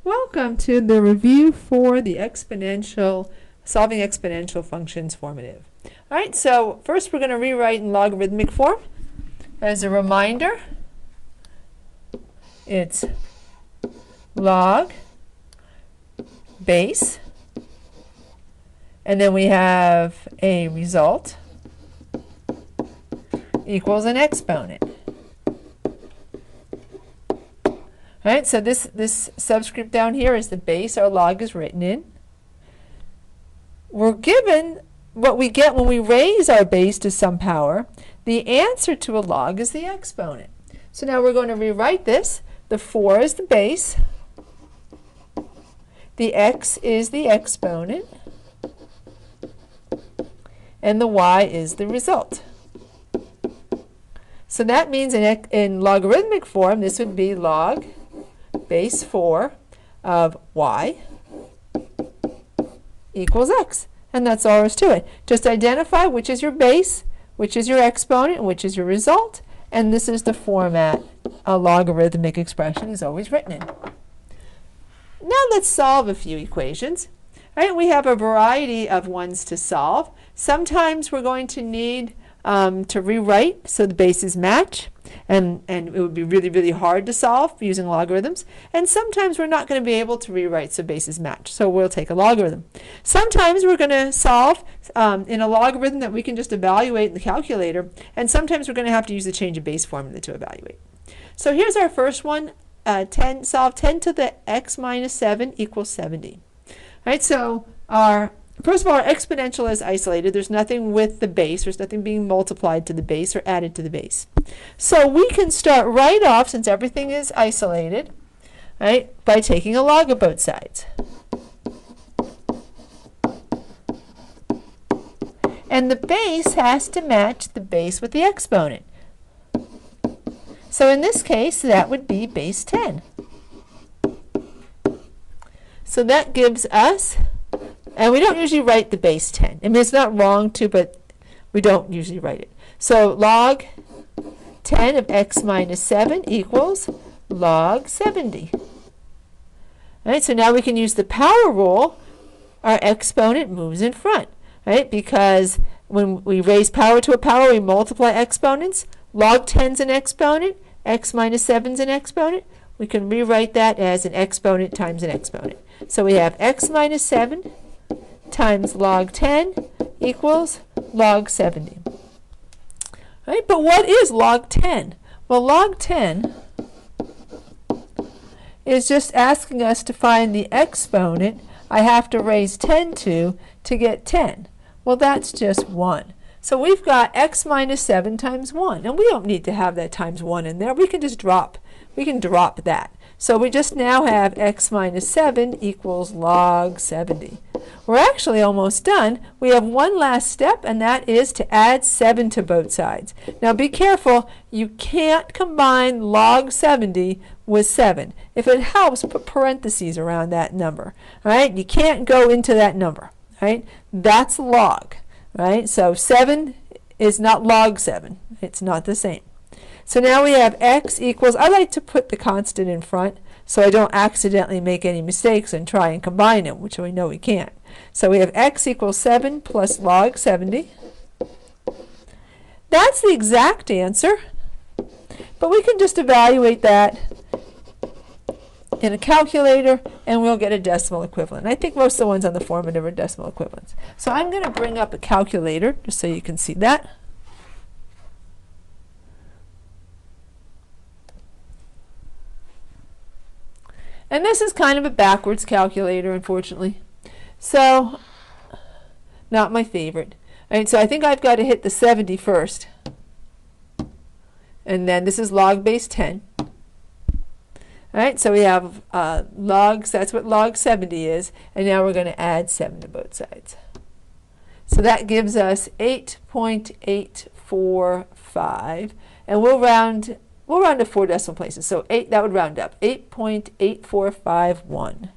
Welcome to the review for the solving exponential functions formative. All right, so first we're going to rewrite in logarithmic form. As a reminder, it's log base, and then we have a result equals an exponent. All right, so this subscript down here is the base our log is written in. We're given what we get when we raise our base to some power. The answer to a log is the exponent. So now we're going to rewrite this. The 4 is the base. The x is the exponent. And the y is the result. So that means in logarithmic form, this would be log base 4 of y equals x. And that's all there is to it. Just identify which is your base, which is your exponent, and which is your result. And this is the format a logarithmic expression is always written in. Now let's solve a few equations. All right, we have a variety of ones to solve. Sometimes we're going to need to rewrite so the bases match, and it would be really, really hard to solve using logarithms. And sometimes we're not going to be able to rewrite so bases match, so we'll take a logarithm. Sometimes we're going to solve in a logarithm that we can just evaluate in the calculator, and sometimes we're going to have to use the change of base formula to evaluate. So here's our first one. Solve 10 to the x minus 7 equals 70. All right, so first of all, our exponential is isolated. There's nothing with the base. There's nothing being multiplied to the base or added to the base. So we can start right off, since everything is isolated, right, by taking a log of both sides. And the base has to match the base with the exponent. So in this case, that would be base 10. So that gives us, and we don't usually write the base 10. I mean, it's not wrong to, but we don't usually write it. So log 10 of x minus 7 equals log 70. All right, so now we can use the power rule. Our exponent moves in front, right? Because when we raise power to a power, we multiply exponents. Log 10 is an exponent. X minus 7 is an exponent. We can rewrite that as an exponent times an exponent. So we have x minus 7 times log 10 equals log 70. All right, but what is log 10? Well, log 10 is just asking us to find the exponent I have to raise 10 to get 10. Well, that's just 1. So we've got x minus 7 times 1. And we don't need to have that times 1 in there. We can just drop that. So we just now have x minus 7 equals log 70. We're actually almost done. We have one last step, and that is to add 7 to both sides. Now be careful. You can't combine log 70 with 7. If it helps, put parentheses around that number. All right? You can't go into that number. Right? That's log. Right? So 7 is not log 7. It's not the same. So now we have x equals, I like to put the constant in front so I don't accidentally make any mistakes and try and combine them, which we know we can't. So we have x equals 7 plus log 70. That's the exact answer, but we can just evaluate that in a calculator and we'll get a decimal equivalent. I think most of the ones on the formative are decimal equivalents. So I'm going to bring up a calculator just so you can see that. And this is kind of a backwards calculator, unfortunately. So, not my favorite. All right, so I think I've got to hit the 70 first. And then this is log base 10. All right, so we have logs, that's what log 70 is. And now we're going to add 7 to both sides. So that gives us 8.845. And we'll round to 4 decimal places. So 8, that would round up. 8.8451.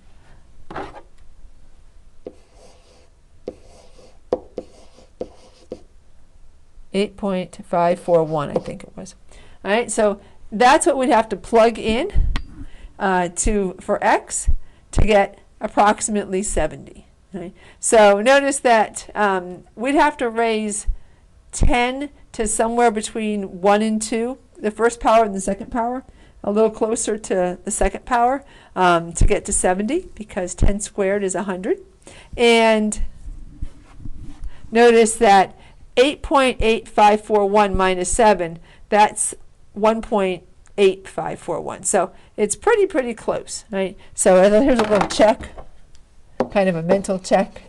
8.541, I think it was. All right, so that's what we'd have to plug in for x to get approximately 70. Right? So notice that we'd have to raise 10 to somewhere between 1 and 2, the first power and the second power, a little closer to the second power to get to 70, because 10 squared is 100. And notice that 8.8541 minus 7, that's 1.8541. So it's pretty close, right? So here's a little check, kind of a mental check.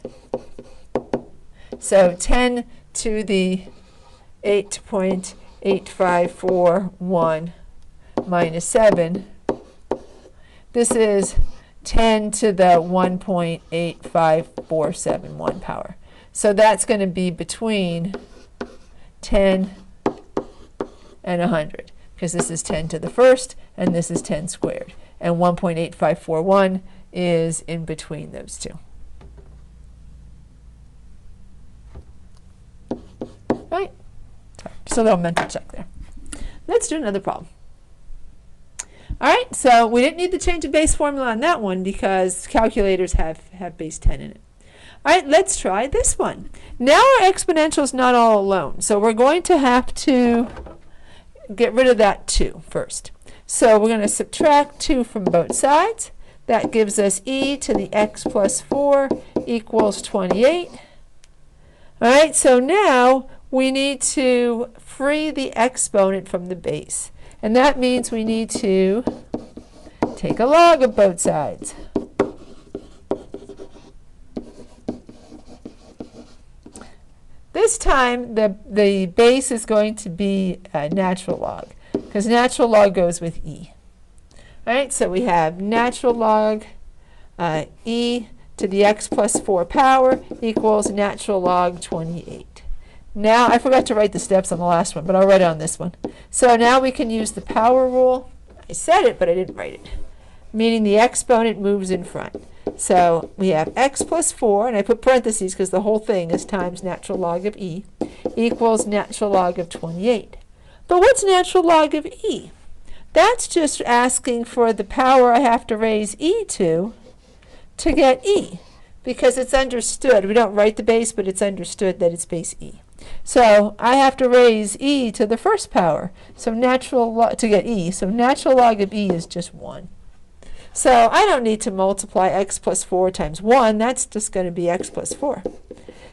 So 10 to the 8.8541 minus 7, this is 10 to the 1.85471 power. So that's going to be between 10 and 100, because this is 10 to the first and this is 10 squared. And 1.8541 is in between those two. Right? Just a little mental check there. Let's do another problem. All right, so we didn't need to change the base formula on that one because calculators have base 10 in it. All right, let's try this one. Now our exponential is not all alone, so we're going to have to get rid of that 2 first. So we're going to subtract 2 from both sides. That gives us e to the x plus 4 equals 28. All right, so now we need to free the exponent from the base. And that means we need to take a log of both sides. This time the base is going to be a natural log, because natural log goes with e. All right, so we have natural log e to the x plus 4 power equals natural log 28. Now, I forgot to write the steps on the last one, but I'll write it on this one. So now we can use the power rule. I said it, but I didn't write it, meaning the exponent moves in front. So we have x plus 4, and I put parentheses because the whole thing is times natural log of e, equals natural log of 28. But what's natural log of e? That's just asking for the power I have to raise e to get e, because it's understood. We don't write the base, but it's understood that it's base e. So I have to raise e to the first power, so to get e. So natural log of e is just 1. So I don't need to multiply x plus 4 times 1. That's just going to be x plus 4.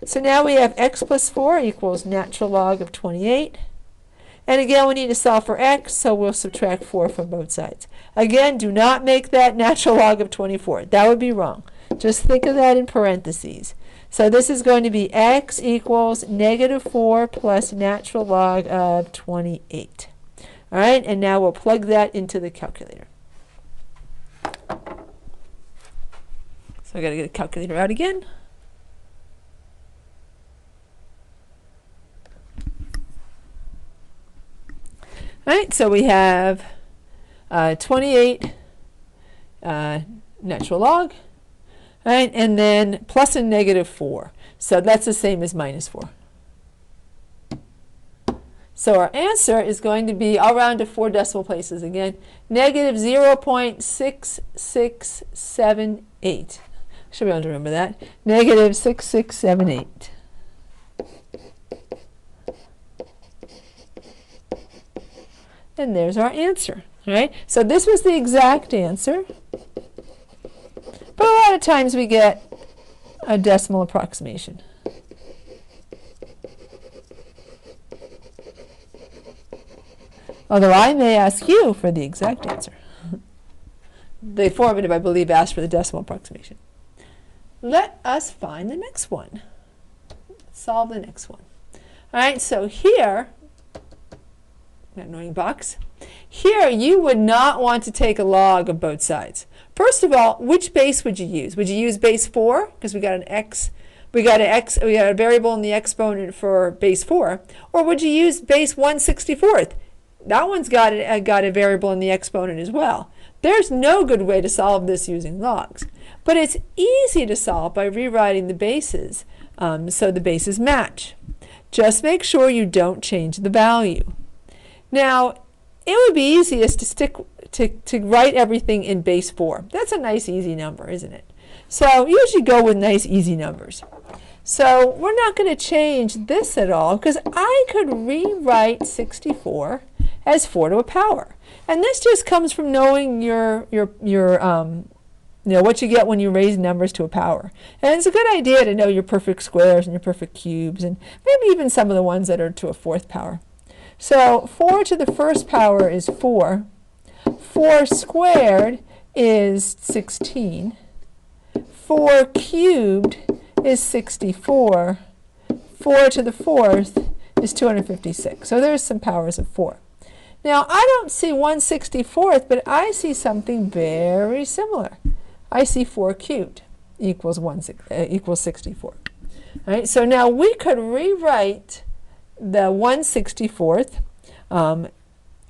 So now we have x plus 4 equals natural log of 28. And again, we need to solve for x, so we'll subtract 4 from both sides. Again, do not make that natural log of 24. That would be wrong. Just think of that in parentheses. So this is going to be x equals negative 4 plus natural log of 28. All right, and now we'll plug that into the calculator. So I got to get a calculator out again. All right, so we have 28 natural log, right, and then plus and negative 4. So that's the same as minus 4. So our answer is going to be, I'll round to 4 decimal places again, negative 0.6678. Should be able to remember that. Negative 6678. And there's our answer. All right? So this was the exact answer. But a lot of times we get a decimal approximation. Although I may ask you for the exact answer. The formative, I believe, asked for the decimal approximation. Let us find the next one. Let's solve the next one. All right, so here, that annoying box, here you would not want to take a log of both sides. First of all, which base would you use? Would you use base 4 because we got an x, we got a variable in the exponent for base 4, or would you use base 1/64? That one's got a variable in the exponent as well. There's no good way to solve this using logs, but it's easy to solve by rewriting the bases so the bases match. Just make sure you don't change the value. Now, it would be easiest to stick to write everything in base form. That's a nice easy number, isn't it? So usually go with nice easy numbers. So we're not going to change this at all because I could rewrite 64 as 4 to a power. And this just comes from knowing your what you get when you raise numbers to a power. And it's a good idea to know your perfect squares and your perfect cubes and maybe even some of the ones that are to a 4th power. So 4 to the 1st power is 4. 4 squared is 16. 4 cubed is 64. 4 to the 4th is 256. So there's some powers of 4. Now I don't see 1/64th, but I see something very similar. I see 4 cubed equals 64. All right, so now we could rewrite the 1/64th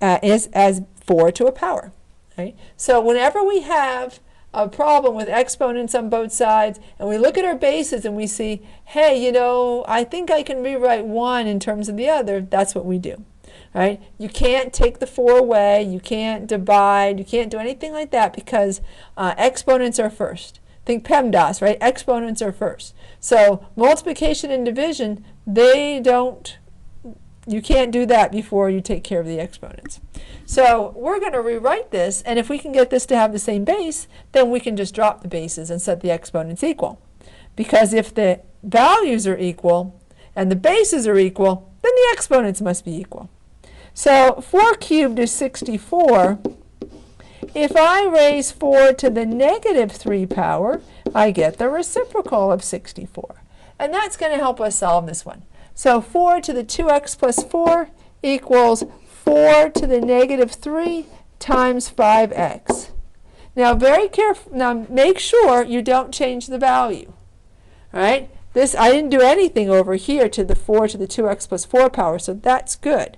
as 4 to a power. Right? So whenever we have a problem with exponents on both sides and we look at our bases and we see, hey, I think I can rewrite one in terms of the other, that's what we do. Right? You can't take the 4 away, you can't divide, you can't do anything like that because exponents are first. Think PEMDAS, right? Exponents are first. So multiplication and division, you can't do that before you take care of the exponents. So we're going to rewrite this, and if we can get this to have the same base, then we can just drop the bases and set the exponents equal. Because if the values are equal and the bases are equal, then the exponents must be equal. So 4 cubed is 64. If I raise 4 to the -3 power, I get the reciprocal of 64. And that's going to help us solve this one. So 4 to the 2x plus 4 equals 4 to the -3 times 5x. Now make sure you don't change the value. All right? I didn't do anything over here to the 4 to the 2x plus 4 power, so that's good.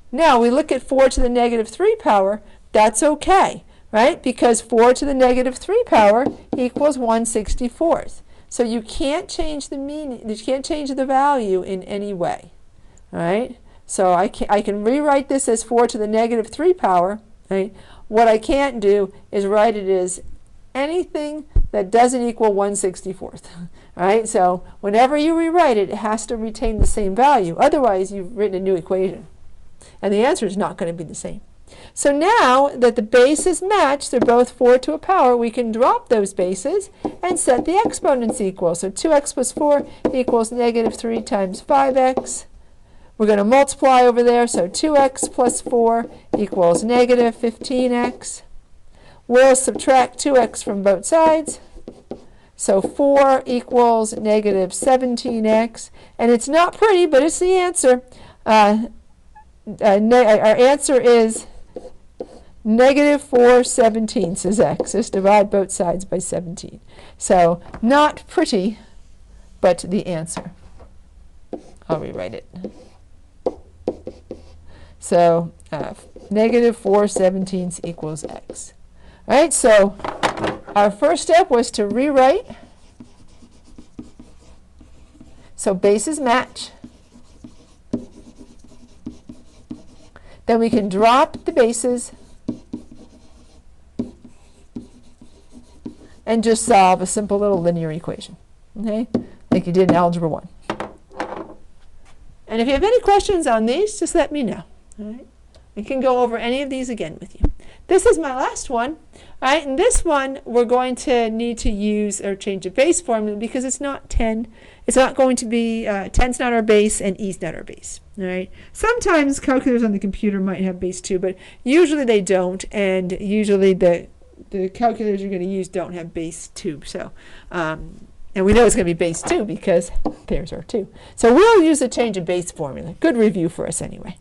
Now we look at 4 to the -3 power, that's okay, right? Because 4 to the -3 power equals 1/64th. So you can't change the meaning, you can't change the value in any way. All right? So I can rewrite this as 4 to the -3 power. Right? What I can't do is write it as anything that doesn't equal 1/64th. All right? So whenever you rewrite it, it has to retain the same value. Otherwise, you've written a new equation. And the answer is not going to be the same. So now that the bases match, they're both 4 to a power, we can drop those bases and set the exponents equal. So 2x plus 4 equals -3 times 5x. We're going to multiply over there, so 2x plus 4 equals -15x. We'll subtract 2x from both sides. So 4 equals -17x. And it's not pretty, but it's the answer. Our answer is -4/17 is x. Just divide both sides by 17. So not pretty, but the answer. I'll rewrite it. So -4/17 equals x. All right, so our first step was to rewrite. So bases match. Then we can drop the bases and just solve a simple little linear equation, okay, like you did in Algebra 1. And if you have any questions on these, just let me know. All right? We can go over any of these again with you. This is my last one. All right, and this one we're going to need to use or change the base formula because it's not 10. It's not going to be, 10's not our base and E's not our base. All right. Sometimes calculators on the computer might have base 2, but usually they don't, and usually the calculators you're going to use don't have base 2. So, and we know it's going to be base 2 because pairs are 2. So we'll use the change of base formula. Good review for us anyway.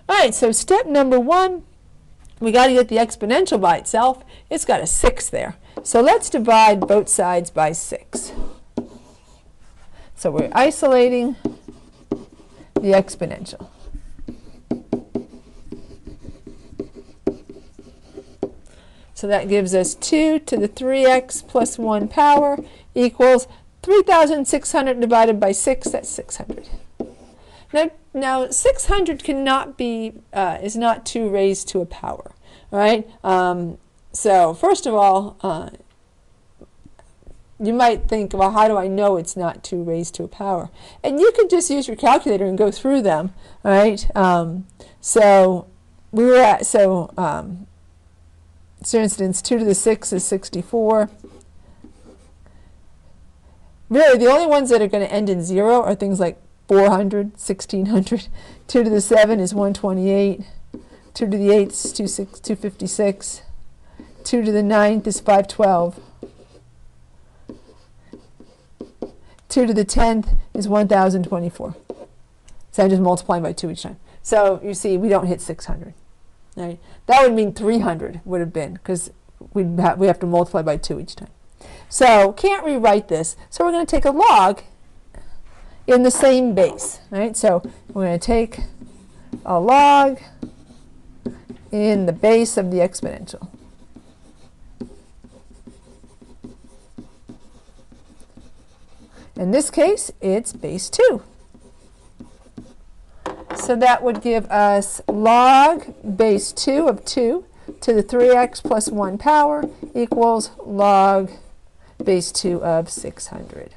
All right, so step number 1, we got to get the exponential by itself. It's got a 6 there. So let's divide both sides by 6. So we're isolating the exponential. So that gives us 2 to the 3x plus 1 power equals 3,600 divided by 6, that's 600. Now 600 cannot be, is not 2 raised to a power. All All right. So first of all, you might think, well, how do I know it's not 2 raised to a power? And you could just use your calculator and go through them. All right. So we were at for instance, 2 to the 6 is 64. Really, the only ones that are going to end in 0 are things like 400, 1600. 2 to the 7 is 128. 2 to the 8 is 256. 2 to the 9th is 512. 2 to the 10th is 1024. So I'm just multiplying by 2 each time. So you see, we don't hit 600. Right? That would mean 300 would have been, because we have to multiply by 2 each time. So can't rewrite this. So we're going to take a log in the same base. Right? So we're going to take a log in the base of the exponential. In this case, it's base 2. So that would give us log base 2 of 2 to the 3x plus 1 power equals log base 2 of 600.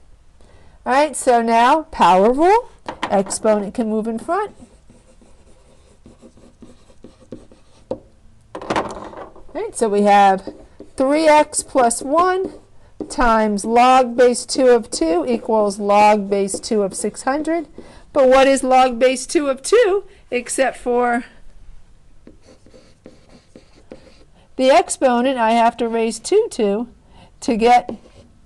All right, so now power rule, exponent can move in front. All right, so we have 3x plus 1 times log base 2 of 2 equals log base 2 of 600. But what is log base 2 of 2 except for the exponent I have to raise 2 to get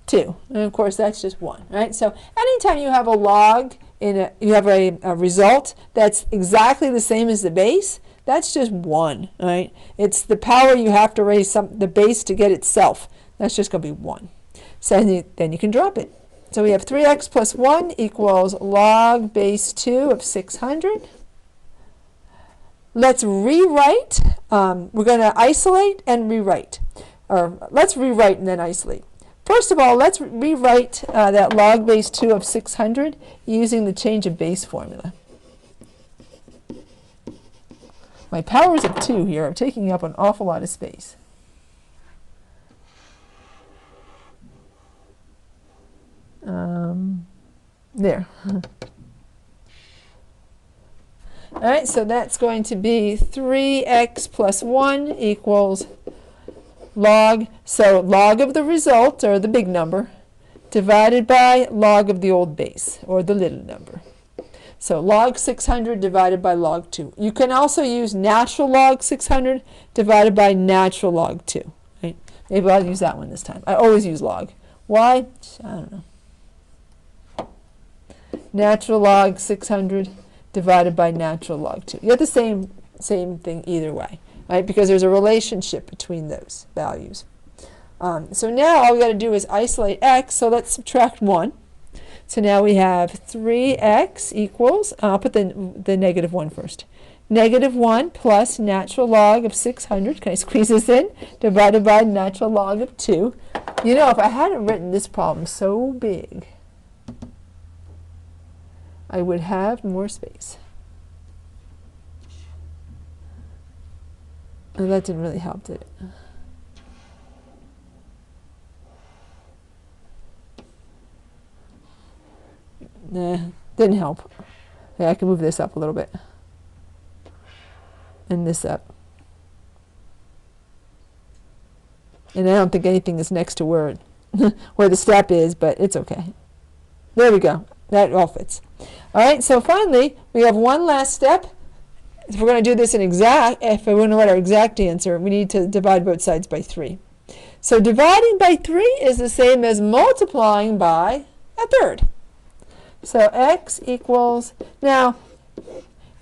2. And of course that's just 1, right? So anytime you have a log you have a result that's exactly the same as the base, that's just 1, right? It's the power you have to raise the base to get itself. That's just going to be 1. So then you can drop it. So we have 3x plus 1 equals log base 2 of 600. Let's rewrite. We're going to isolate and rewrite. Or let's rewrite and then isolate. First of all, let's rewrite that log base 2 of 600 using the change of base formula. My powers of 2 here are taking up an awful lot of space. There. All right, so that's going to be 3x plus 1 equals log, so log of the result, or the big number, divided by log of the old base, or the little number. So log 600 divided by log 2. You can also use natural log 600 divided by natural log 2. Right? Maybe I'll use that one this time. I always use log. Why? I don't know. Natural log 600 divided by natural log 2. You get the same thing either way, right? Because there's a relationship between those values. So now all we got to do is isolate x. So let's subtract 1. So now we have 3x equals, I'll put the negative 1 first. Negative 1 plus natural log of 600, can I squeeze this in? Divided by natural log of 2. You know, if I hadn't written this problem so big, I would have more space. And that didn't really help, did it? Nah, didn't help. Yeah, I can move this up a little bit. And this up. And I don't think anything is next to where the step is, but it's okay. There we go. That all fits. All right, so finally, we have one last step. If we're going to do this in exact, if we want to write our exact answer, we need to divide both sides by 3. So dividing by 3 is the same as multiplying by a third. So x equals, now,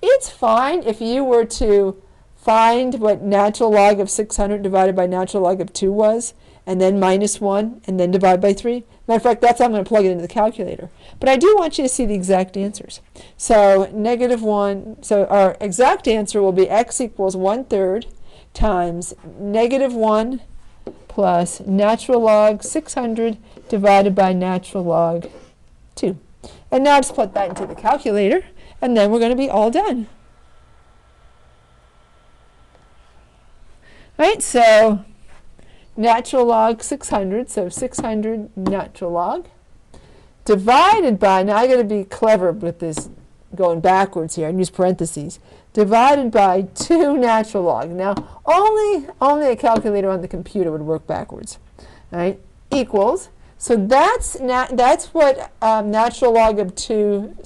it's fine if you were to find what natural log of 600 divided by natural log of 2 was, and then minus 1, and then divide by 3. Matter of fact, that's how I'm going to plug it into the calculator. But I do want you to see the exact answers. So negative 1, so our exact answer will be x equals 1/3 times negative 1 plus natural log 600 divided by natural log 2. And now just plug that into the calculator, and then we're going to be all done. Right, so natural log 600, so 600 natural log, divided by, now I got to be clever with this going backwards here and use parentheses, divided by 2 natural log. Now, only a calculator on the computer would work backwards, right? Equals, so that's what natural log of 2,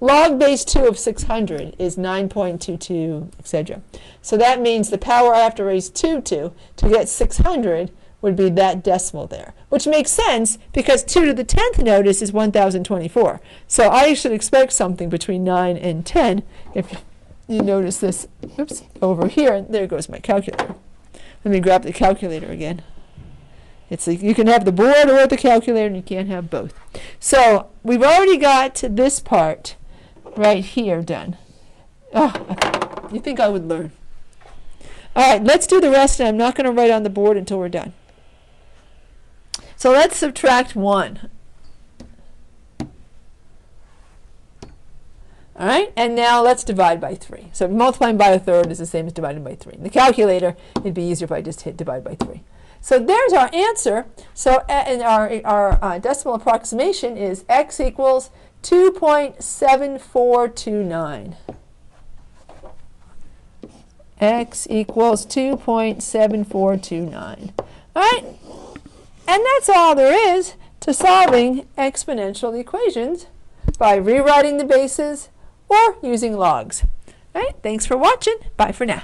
log base 2 of 600 is 9.22, etc. So that means the power I have to raise 2 to get 600 would be that decimal there, which makes sense because 2 to the 10th notice is 1024. So I should expect something between 9 and 10 if you notice this, oops, over here, and there goes my calculator. Let me grab the calculator again. It's like you can have the board or the calculator, and you can't have both. So we've already got this part right here done. Oh, you think I would learn. All right, let's do the rest, and I'm not going to write on the board until we're done. So let's subtract 1. All right, and now let's divide by 3. So multiplying by a third is the same as dividing by 3. In the calculator, it'd be easier if I just hit divide by 3. So there's our answer. So in our decimal approximation is x equals 2.7429. X equals 2.7429. All right, and that's all there is to solving exponential equations by rewriting the bases or using logs. All right, thanks for watching. Bye for now.